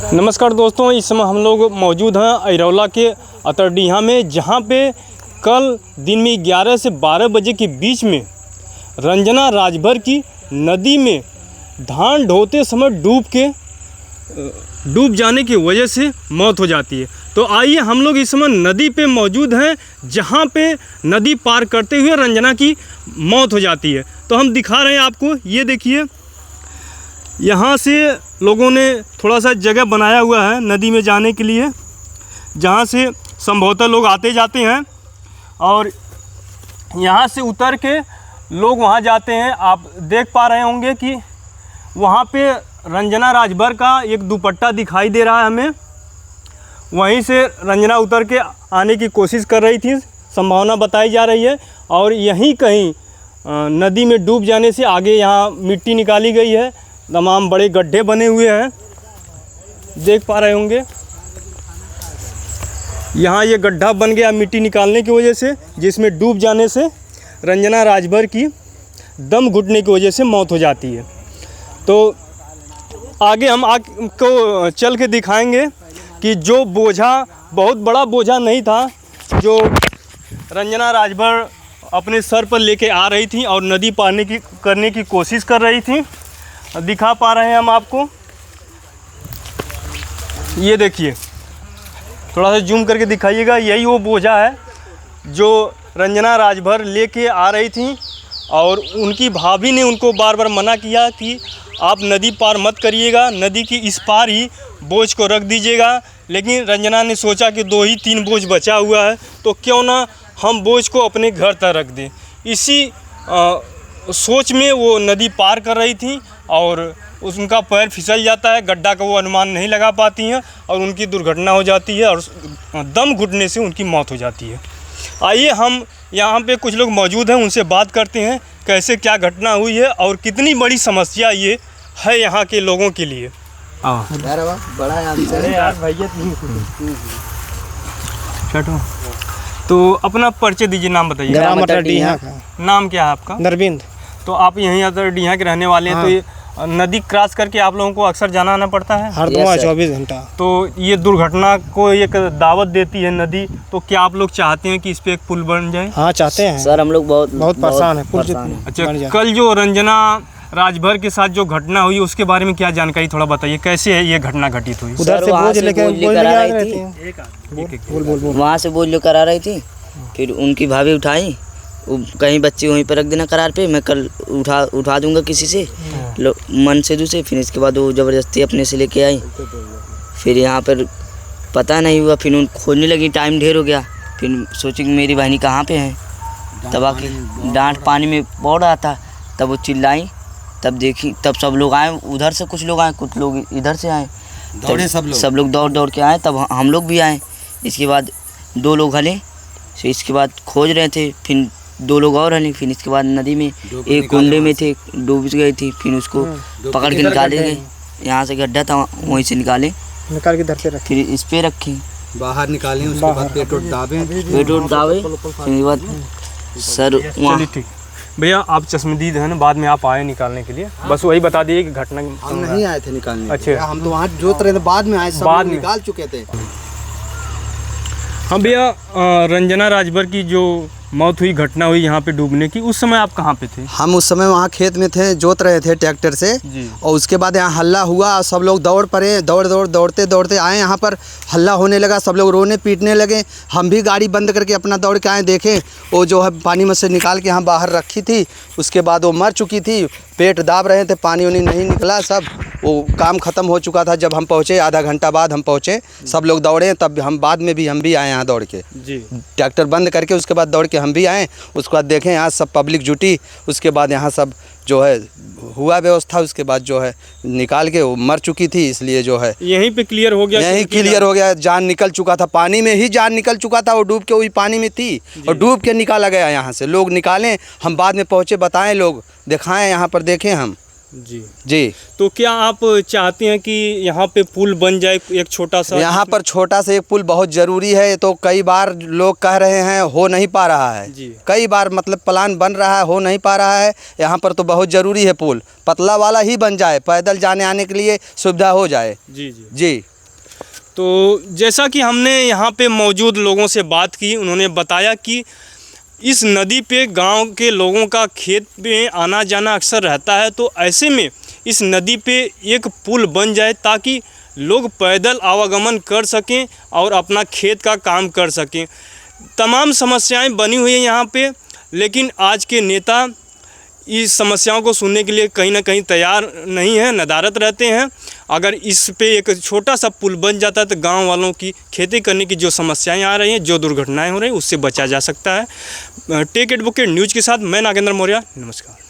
नमस्कार दोस्तों, इस समय हम लोग मौजूद हैं अरौला के अतरडीहा में, जहां पे कल दिन में 11 से 12 बजे के बीच में रंजना राजभर की नदी में धान ढोते समय डूब जाने की वजह से मौत हो जाती है। तो आइए हम लोग इस समय नदी पे मौजूद हैं, जहां पे नदी पार करते हुए रंजना की मौत हो जाती है। तो हम दिखा रहे हैं आपको, ये देखिए, यहाँ से लोगों ने थोड़ा सा जगह बनाया हुआ है नदी में जाने के लिए, जहाँ से संभवतः लोग आते जाते हैं और यहाँ से उतर के लोग वहाँ जाते हैं। आप देख पा रहे होंगे कि वहाँ पे रंजना राजभर का एक दुपट्टा दिखाई दे रहा है हमें। वहीं से रंजना उतर के आने की कोशिश कर रही थी, संभावना बताई जा रही है। और यहीं कहीं नदी में डूब जाने से आगे यहाँ मिट्टी निकाली गई है, तमाम बड़े गड्ढे बने हुए हैं, देख पा रहे होंगे। यहाँ ये गड्ढा बन गया मिट्टी निकालने की वजह से, जिसमें डूब जाने से रंजना राजभर की दम घुटने की वजह से मौत हो जाती है। तो आगे हम आपको चल के दिखाएंगे कि जो बोझा बहुत बड़ा बोझा नहीं था, जो रंजना राजभर अपने सर पर लेके आ रही थी और नदी पार करने की कोशिश कर रही थी, दिखा पा रहे हैं हम आपको। ये देखिए, थोड़ा सा जूम करके दिखाइएगा, यही वो बोझा है जो रंजना राजभर लेके आ रही थी। और उनकी भाभी ने उनको बार बार मना किया कि आप नदी पार मत करिएगा, नदी की इस पार ही बोझ को रख दीजिएगा। लेकिन रंजना ने सोचा कि 2 ही 3 बोझ बचा हुआ है, तो क्यों ना हम बोझ को अपने घर तक रख दें। इसी सोच में वो नदी पार कर रही थी और उनका पैर फिसल जाता है, गड्ढा का वो अनुमान नहीं लगा पाती हैं और उनकी दुर्घटना हो जाती है और दम घुटने से उनकी मौत हो जाती है। आइए हम यहाँ पे कुछ लोग मौजूद हैं, उनसे बात करते हैं कैसे क्या घटना हुई है और कितनी बड़ी समस्या ये है यहाँ के लोगों के लिए। तो अपना परिचय दीजिए, नाम बताइए। नाम क्या है आपका? नरविंद। तो आप यहीं अतरडीहा के रहने वाले हैं। हाँ। तो ये नदी क्रॉस करके आप लोगों को अक्सर जाना आना पड़ता है? हर 24 घंटा। तो ये दुर्घटना को एक दावत देती है नदी, तो क्या आप लोग चाहते हैं कि इस पे एक पुल बन जाए? हाँ, चाहते हैं सर, हम लोग बहुत परेशान हैं। अच्छा, कल जो रंजना राजभर के साथ जो घटना हुई उसके बारे में क्या जानकारी थोड़ा बताइए, कैसे है ये घटना घटित हुई? उधर से बोझ लेकर आ रही थी, वहाँ से बोझ लेकर आ रही थी, फिर उनकी भाभी उठाई, कहीं बच्चे वहीं पर रख देना करार पे, मैं कल उठा दूंगा किसी से मन से दूसरे। फिर इसके बाद वो ज़बरदस्ती अपने से लेके आई, फिर यहाँ पर पता नहीं हुआ, फिर उन खोजने लगी, टाइम ढेर हो गया। फिर सोची कि मेरी बहनी कहाँ पे है, तब आके डांट पानी में पड़ रहा था, तब वो चिल्लाई, तब देखी, तब सब लोग आए, उधर से कुछ लोग आए, कुछ लोग इधर से आए, सब लोग दौड़ के आए, तब हम लोग भी आए। इसके बाद 2 लोग हले, फिर इसके बाद खोज रहे थे, फिर 2 लोग और हले, फिर इसके बाद नदी में एक कुंडे में थे, डूब गई थी, फिर उसको पकड़ के निकाले गए, यहाँ से गड्ढा था वहीं से निकाल के धर पे रखे, फिर इस पे रखे, बाहर निकालें, उसके बाद पेट दावे, फिर बाद सर वहाँ। ठीक भैया, आप चश्मदीद हैं ना, बाद में आप आए निकालने के लिए, बस वही बता दिए कि घटना। हम नहीं आए थे निकालने। अच्छा, हम तो वहाँ जोत रहे थे, बाद में आए, सब लोग निकाल चुके थे। हाँ भैया, रंजना राजभर की जो मौत हुई, घटना हुई यहाँ पे डूबने की, उस समय आप कहाँ पे थे? हम उस समय वहाँ खेत में थे, जोत रहे थे ट्रैक्टर से, और उसके बाद यहाँ हल्ला हुआ, सब लोग दौड़ पड़े, दौड़ते आए, यहाँ पर हल्ला होने लगा, सब लोग रोने पीटने लगे। हम भी गाड़ी बंद करके अपना दौड़ के आए, देखें वो जो है पानी में से निकाल के यहाँ बाहर रखी थी, उसके बाद वो मर चुकी थी, पेट दाब रहे थे, पानी वानी नहीं निकला, सब वो काम ख़त्म हो चुका था। जब हम पहुँचे, आधा घंटा बाद हम पहुँचे, सब लोग दौड़े, तब हम बाद में भी हम भी आए यहाँ दौड़ के, ट्रैक्टर बंद करके उसके बाद दौड़ के हम भी आए। उसके बाद देखें यहाँ सब पब्लिक जुटी, उसके बाद यहाँ सब जो है हुआ व्यवस्था, उसके बाद जो है निकाल के वो मर चुकी थी, इसलिए जो है यहीं पे क्लियर हो गया, यहीं क्लियर हो गया, जान निकल चुका था, पानी में ही जान निकल चुका था, वो डूब के वही पानी में थी और डूब के निकाला गया। यहाँ से लोग निकालें, हम बाद में पहुँचे, बताएं, लोग दिखाएं, यहाँ पर देखें हम। जी। तो क्या आप चाहते हैं कि यहाँ पे पुल बन जाए, एक छोटा सा? यहाँ पर छोटा सा एक पुल बहुत ज़रूरी है। तो कई बार लोग कह रहे हैं, हो नहीं पा रहा है जी। कई बार मतलब प्लान बन रहा है, हो नहीं पा रहा है। यहाँ पर तो बहुत ज़रूरी है पुल, पतला वाला ही बन जाए, पैदल जाने आने के लिए सुविधा हो जाए। जी जी जी। तो जैसा कि हमने यहाँ पे मौजूद लोगों से बात की, उन्होंने बताया कि इस नदी पे गांव के लोगों का खेत में आना जाना अक्सर रहता है। तो ऐसे में इस नदी पे एक पुल बन जाए ताकि लोग पैदल आवागमन कर सकें और अपना खेत का काम कर सकें। तमाम समस्याएं बनी हुई हैं यहाँ पे, लेकिन आज के नेता इस समस्याओं को सुनने के लिए कहीं ना कहीं तैयार नहीं है, नदारत रहते हैं। अगर इस पे एक छोटा सा पुल बन जाता है तो गांव वालों की खेती करने की जो समस्याएं आ रही हैं, जो दुर्घटनाएं हो रही हैं, उससे बचा जा सकता है। टेक एडवोकेट न्यूज़ के साथ मैं नागेंद्र मौर्य, नमस्कार।